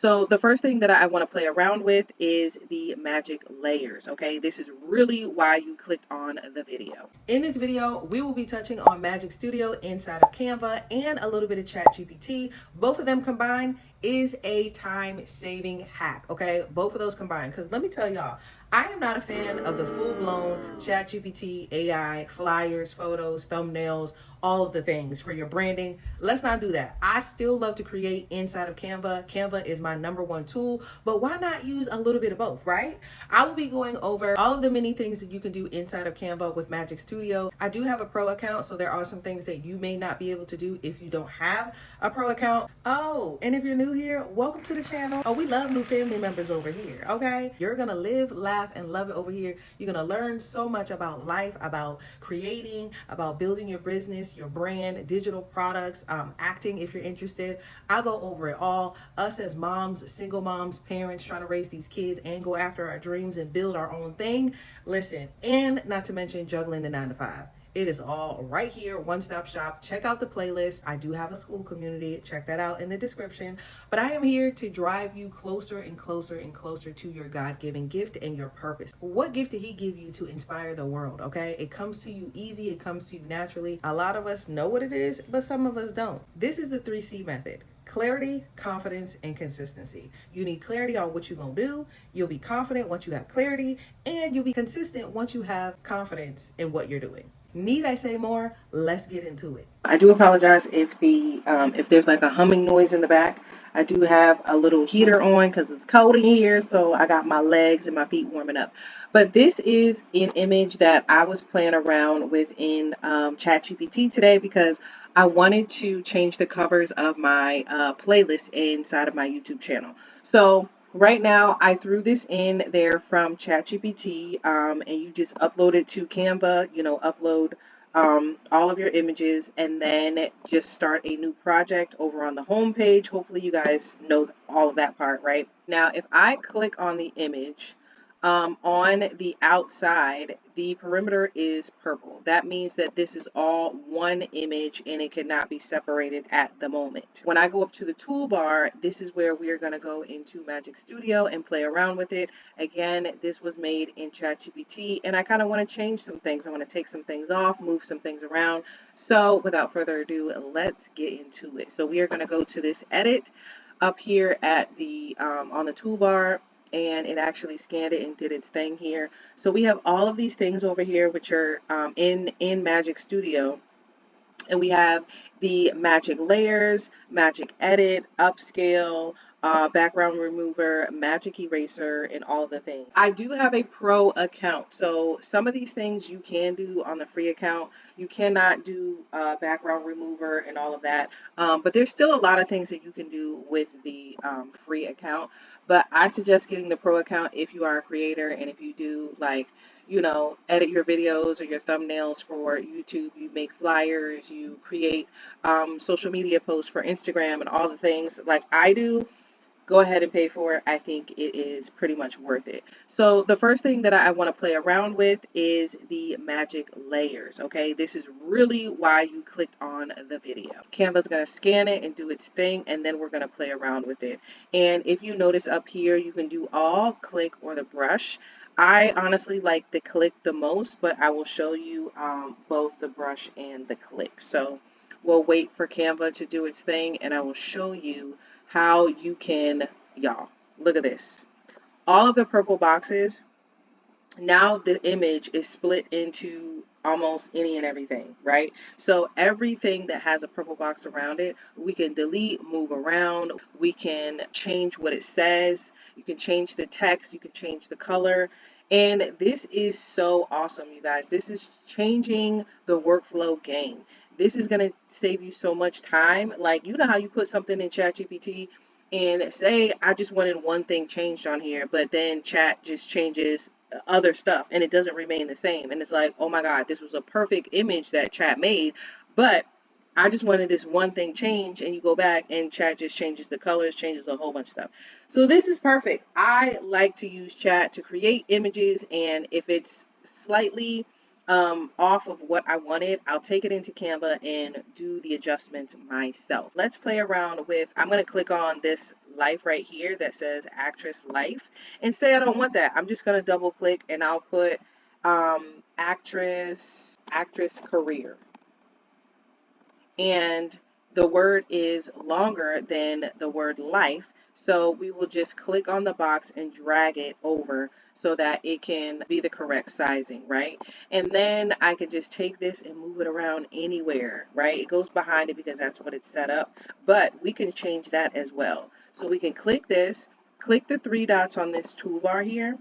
So the first thing that I want to play around with is the magic layers. Okay, this is really why you clicked on the video. In this video, we will be touching on Magic Studio inside of Canva and a little bit of ChatGPT. Both of them combined is a time saving hack. Okay, both of those combined. Because let me tell y'all, I am not a fan of the full blown ChatGPT, AI, flyers, photos, thumbnails, all of the things for your branding. Let's not do that. I still love to create inside of Canva. Canva is my number one tool, but why not use a little bit of both, right? I will be going over all of the many things that you can do inside of Canva with Magic Studio. I do have a pro account, so there are some things that you may not be able to do if you don't have a pro account. Oh, and if you're new here, welcome to the channel. Oh, we love new family members over here, okay? You're gonna live, laugh, and love it over here. You're gonna learn so much about life, about creating, about building your business, your brand, digital products, acting if you're interested. I'll go over it all. Us as moms, single moms, parents trying to raise these kids and go after our dreams and build our own thing. Listen, and not to mention juggling the 9 to 5. It is all right here, one-stop shop. Check out the playlist. I do have a school community. Check that out in the description. But I am here to drive you closer and closer and closer to your God-given gift and your purpose. What gift did he give you to inspire the world, okay? It comes to you easy. It comes to you naturally. A lot of us know what it is, but some of us don't. This is the 3C method. Clarity, confidence, and consistency. You need clarity on what you're going to do. You'll be confident once you have clarity, and you'll be consistent once you have confidence in what you're doing. Need I say more? Let's get into it. I do apologize if there's like a humming noise in the back. I do have a little heater on because it's cold in here, so I got my legs and my feet warming up. But this is an image that I was playing around with in ChatGPT today because I wanted to change the covers of my playlist inside of my YouTube channel. So right now, I threw this in there from ChatGPT, and you just upload it to Canva. Upload all of your images, and then just start a new project over on the home page. Hopefully, you guys know all of that part, right? Now, if I click on the image, on the outside, the perimeter is purple. That means that this is all one image and it cannot be separated at the moment. When I go up to the toolbar, this is where we are going to go into Magic Studio and play around with it. Again, this was made in ChatGPT, and I kind of want to change some things. I want to take some things off, move some things around. So without further ado, let's get into it. So we are going to go to this edit up here at the on the toolbar, and it actually scanned it and did its thing here. So we have all of these things over here which are in Magic Studio, and we have the magic layers, magic edit, upscale, background remover, magic eraser, and all of the things. I do have a pro account, so some of these things you can do on the free account. You cannot do background remover and all of that, but there's still a lot of things that you can do with the free account. But I suggest getting the pro account if you are a creator and if you do like edit your videos or your thumbnails for YouTube, you make flyers, you create social media posts for Instagram and all the things like I do. Go ahead and pay for it. I think it is pretty much worth it. So the first thing that I want to play around with is the magic layers. Okay, this is really why you clicked on the video. Canva's going to scan it and do its thing, and then we're going to play around with it. And if you notice up here, you can do all, click, or the brush. I honestly like the click the most, but I will show you both the brush and the click. So we'll wait for Canva to do its thing, and I will show you how you can, y'all, look at this. All of the purple boxes, now the image is split into almost any and everything, right? So everything that has a purple box around it, we can delete, move around, we can change what it says, you can change the text, you can change the color. And this is so awesome, you guys. This is changing the workflow game. This is going to save you so much time. Like, you know how you put something in ChatGPT and say, I just wanted one thing changed on here, but then Chat just changes other stuff and it doesn't remain the same. And it's like, oh my God, this was a perfect image that Chat made, but I just wanted this one thing changed, and you go back and Chat just changes the colors, changes a whole bunch of stuff. So this is perfect. I like to use Chat to create images, and if it's slightly off of what I wanted, I'll take it into Canva and do the adjustments myself. Let's play around with, I'm going to click on this life right here that says actress life and say I don't want that. I'm just going to double click and I'll put actress career. And the word is longer than the word life. So we will just click on the box and drag it over so that it can be the correct sizing, right? And then I can just take this and move it around anywhere, right? It goes behind it because that's what it's set up, but we can change that as well. So we can click this, click the three dots on this toolbar here,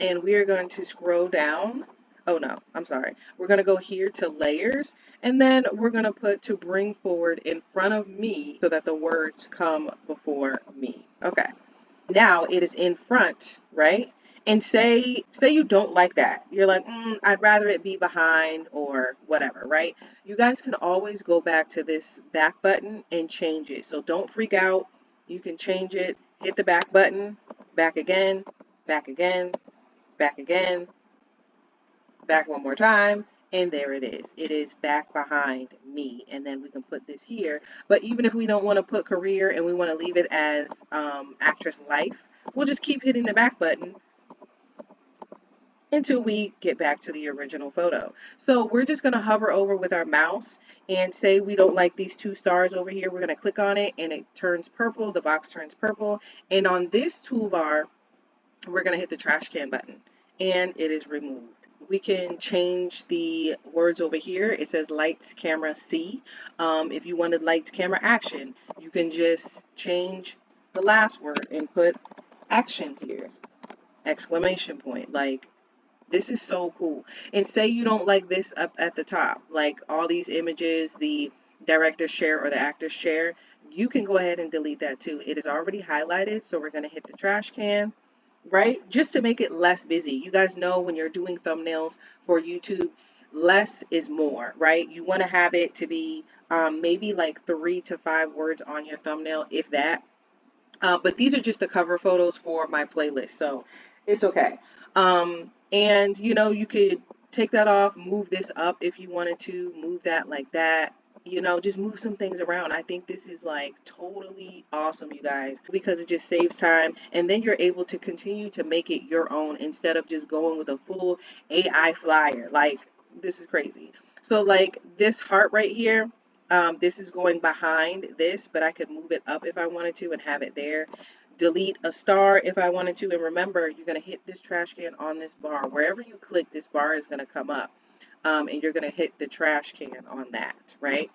and we are going to scroll down. Oh no, I'm sorry. We're going to go here to layers, and then we're going to put to bring forward in front of me so that the words come before me. Okay. Now it is in front, right? And say you don't like that. You're like, I'd rather it be behind or whatever, right? You guys can always go back to this back button and change it. So don't freak out. You can change it. Hit the back button, back again, back again, back again, back one more time, and there it is. It is back behind me, and then we can put this here. But even if we don't want to put career and we want to leave it as actress life, we'll just keep hitting the back button until we get back to the original photo. So we're just going to hover over with our mouse and say we don't like these two stars over here. We're going to click on it and it turns purple. The box turns purple. And on this toolbar, we're going to hit the trash can button and it is removed. We can change the words over here. It says lights, camera, C. If you wanted lights, camera, action, you can just change the last word and put action here, exclamation point. Like, this is so cool. And say you don't like this up at the top, like all these images, the director's share or the actor's share, you can go ahead and delete that too. It is already highlighted, so we're going to hit the trash can, right? Just to make it less busy. You guys know when you're doing thumbnails for YouTube, less is more, right? You want to have it to be maybe like 3 to 5 words on your thumbnail, if that. But these are just the cover photos for my playlist, so it's okay. And you know, you could take that off, move this up if you wanted to, move that like that. You know, just move some things around. I think this is like totally awesome, you guys, because it just saves time. And then you're able to continue to make it your own instead of just going with a full AI flyer. Like, this is crazy. So like this heart right here, this is going behind this, but I could move it up if I wanted to and have it there. Delete a star if I wanted to. And remember, you're going to hit this trash can on this bar. Wherever you click, this bar is going to come up. And you're going to hit the trash can on that, right?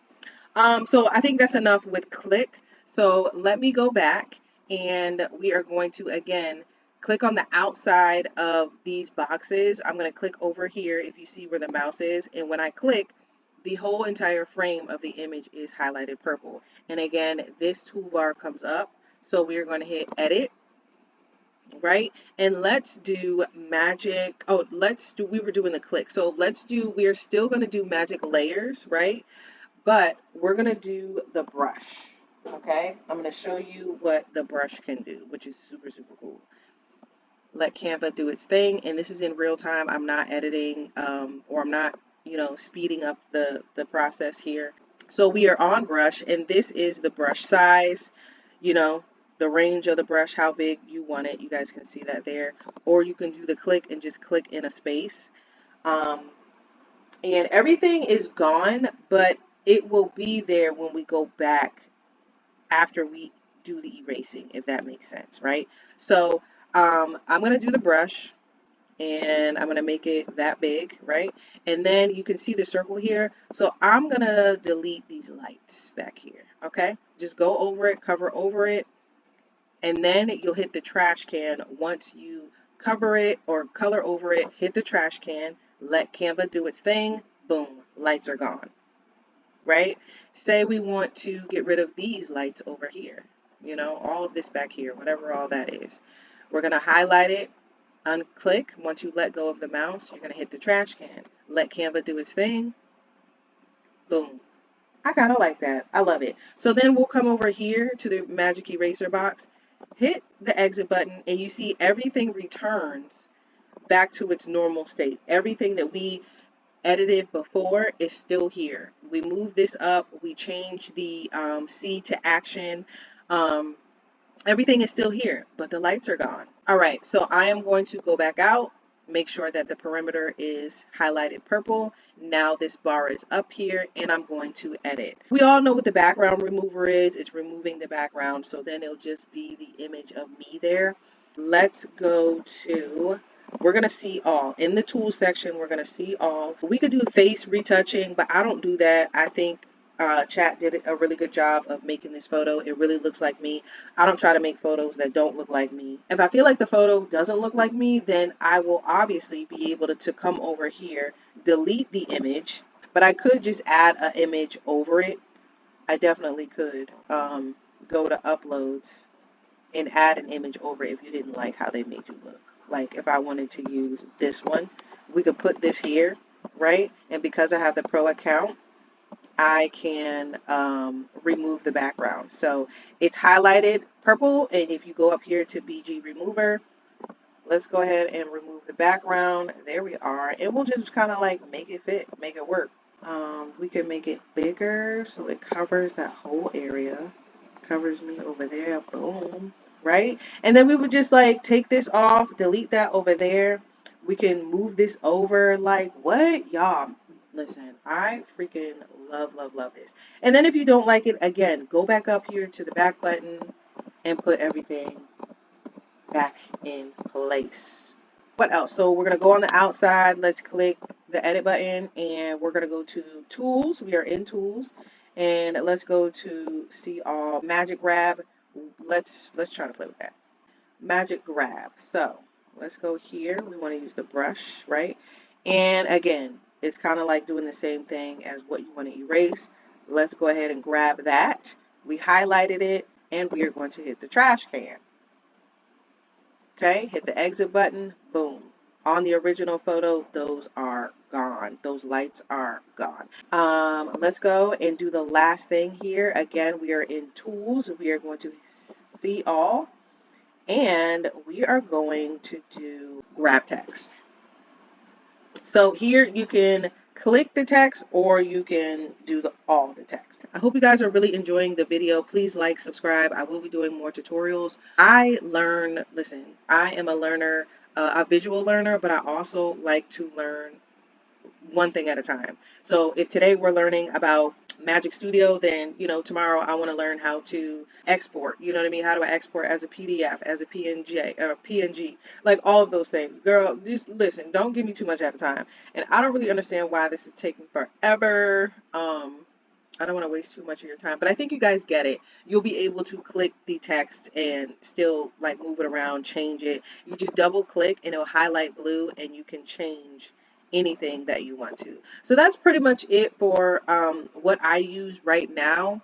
So I think that's enough with click. So let me go back and we are going to, again, click on the outside of these boxes. I'm going to click over here if you see where the mouse is. And when I click, the whole entire frame of the image is highlighted purple. And again, this toolbar comes up. So we are going to hit edit, right? And let's do magic. Oh, we were doing the click. So we are still going to do magic layers, right? But we're going to do the brush, okay? I'm going to show you what the brush can do, which is super, super cool. Let Canva do its thing. And this is in real time. I'm not editing or I'm not, you know, speeding up the process here. So we are on brush, and this is the brush size, you know, the range of the brush, how big you want it. You guys can see that there. Or you can do the click and just click in a space. And everything is gone, but it will be there when we go back after we do the erasing, if that makes sense, right? So I'm going to do the brush and I'm going to make it that big, right? And then you can see the circle here. So I'm going to delete these lights back here, okay? Just go over it, cover over it, and then you'll hit the trash can once you cover it or color over it. Hit the trash can, let Canva do its thing, boom, lights are gone, right? Say we want to get rid of these lights over here, you know, all of this back here, whatever all that is. We're going to highlight it, unclick. Once you let go of the mouse, you're going to hit the trash can, let Canva do its thing, boom. I kind of like that. I love it. So then we'll come over here to the magic eraser box, hit the exit button, and you see everything returns back to its normal state. Everything that we edited before is still here. We move this up, we change the C to action. Um, Everything is still here, but the lights are gone. All right, so I am going to go back out, make sure that the perimeter is highlighted purple. Now this bar is up here and I'm going to edit. We all know what the background remover is. It's removing the background, so then it'll just be the image of me there. Let's go to, we're going to see all. In the tools section, we're going to see all. We could do face retouching, but I don't do that. I think chat did a really good job of making this photo. It really looks like me. I don't try to make photos that don't look like me. If I feel like the photo doesn't look like me, then I will obviously be able to come over here, delete the image, but I could just add an image over it. I definitely could go to uploads and add an image over it if you didn't like how they made you look. Like if I wanted to use this one, we could put this here, right? And because I have the pro account, I can remove the background. So it's highlighted purple, and if you go up here to BG remover, let's go ahead and remove the background. There we are. And we'll just kind of like make it fit, make it work. We can make it bigger so it covers that whole area. Covers me over there. Boom. Right? And then we would just like take this off, delete that over there. We can move this over. Like, what? Y'all, listen, I freaking love this. And then if you don't like it, again, go back up here to the back button and put everything back in place. What else? So we're going to go on the outside. Let's click the edit button and we're going to go to tools. We are in tools and let's go to see all magic grab. Let's try to play with that. Magic grab. So let's go here. We want to use the brush, right? And again, it's kind of like doing the same thing as what you want to erase. Let's go ahead and grab that. We highlighted it and we are going to hit the trash can. Okay, hit the exit button, boom. On the original photo, those are gone. Those lights are gone. Let's go and do the last thing here. Again, we are in tools. We are going to see all. And we are going to do grab text. So here you can click the text or you can do all the text. I hope you guys are really enjoying the video. Please like, subscribe. I will be doing more tutorials. I am a learner, a visual learner, but I also like to learn one thing at a time. So if today we're learning about Magic Studio, then, tomorrow I want to learn how to export, you know what I mean? How do I export as a PDF, as a PNG, like all of those things. Girl, just listen, don't give me too much at a time. And I don't really understand why this is taking forever. I don't want to waste too much of your time, but I think you guys get it. You'll be able to click the text and still like move it around, change it. You just double click and it'll highlight blue and you can change anything that you want to. So that's pretty much it for what I use right now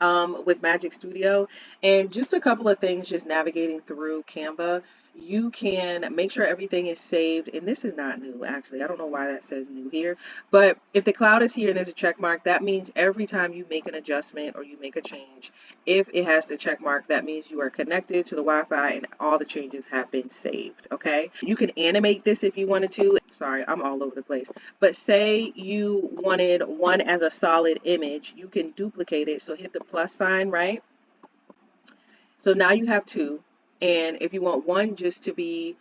with Magic Studio. And just a couple of things just navigating through Canva. You can make sure everything is saved, and this is not new actually. I don't know why that says new here, but if the cloud is here and there's a check mark, that means every time you make an adjustment or you make a change, if it has the check mark, that means you are connected to the Wi-Fi and all the changes have been saved. Okay, you can animate this if you wanted to. Sorry, I'm all over the place, but say you wanted one as a solid image, you can duplicate it. So hit the plus sign, right? So now you have two. And if you want one just to be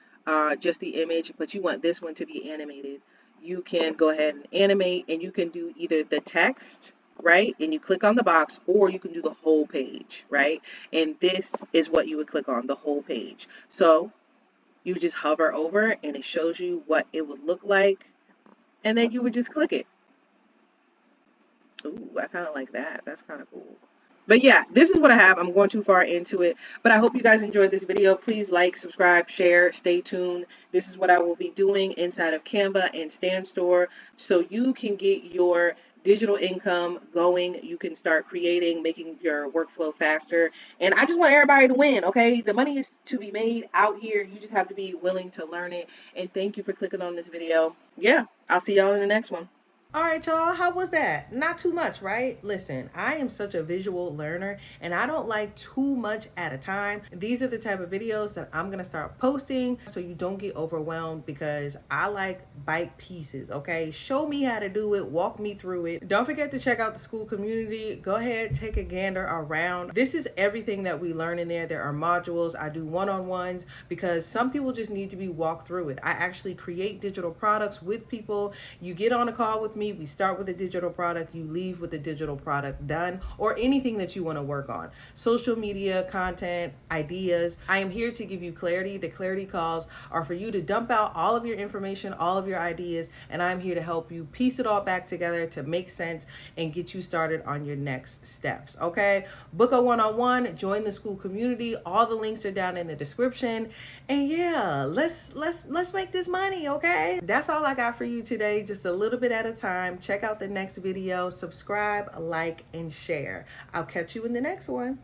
just the image, but you want this one to be animated, you can go ahead and animate, and you can do either the text, right? And you click on the box, or you can do the whole page, right? And this is what you would click on, the whole page. So you just hover over and it shows you what it would look like. And then you would just click it. Ooh, I kind of like that. That's kind of cool. But yeah, this is what I have. I'm going too far into it, but I hope you guys enjoyed this video. Please like, subscribe, share, stay tuned. This is what I will be doing inside of Canva and Stan Store, so you can get your digital income going. You can start creating, making your workflow faster. And I just want everybody to win, okay? The money is to be made out here. You just have to be willing to learn it. And thank you for clicking on this video. Yeah, I'll see y'all in the next one. All right, y'all, how was that? Not too much, right? Listen, I am such a visual learner and I don't like too much at a time. These are the type of videos that I'm gonna start posting so you don't get overwhelmed, because I like bite pieces, okay? Show me how to do it, walk me through it. Don't forget to check out the school community. Go ahead, take a gander around. This is everything that we learn in there. There are modules. I do one-on-ones because some people just need to be walked through it. I actually create digital products with people. You get on a call with me, we start with a digital product, you leave with a digital product done, or anything that you want to work on. Social media, content, ideas. I am here to give you clarity. The clarity calls are for you to dump out all of your information, all of your ideas, and I'm here to help you piece it all back together to make sense and get you started on your next steps. Okay? Book a one-on-one, join the school community. All the links are down in the description. And yeah, let's make this money, okay? That's all I got for you today, just a little bit at a time. Check out the next video, subscribe, like, and share. I'll catch you in the next one.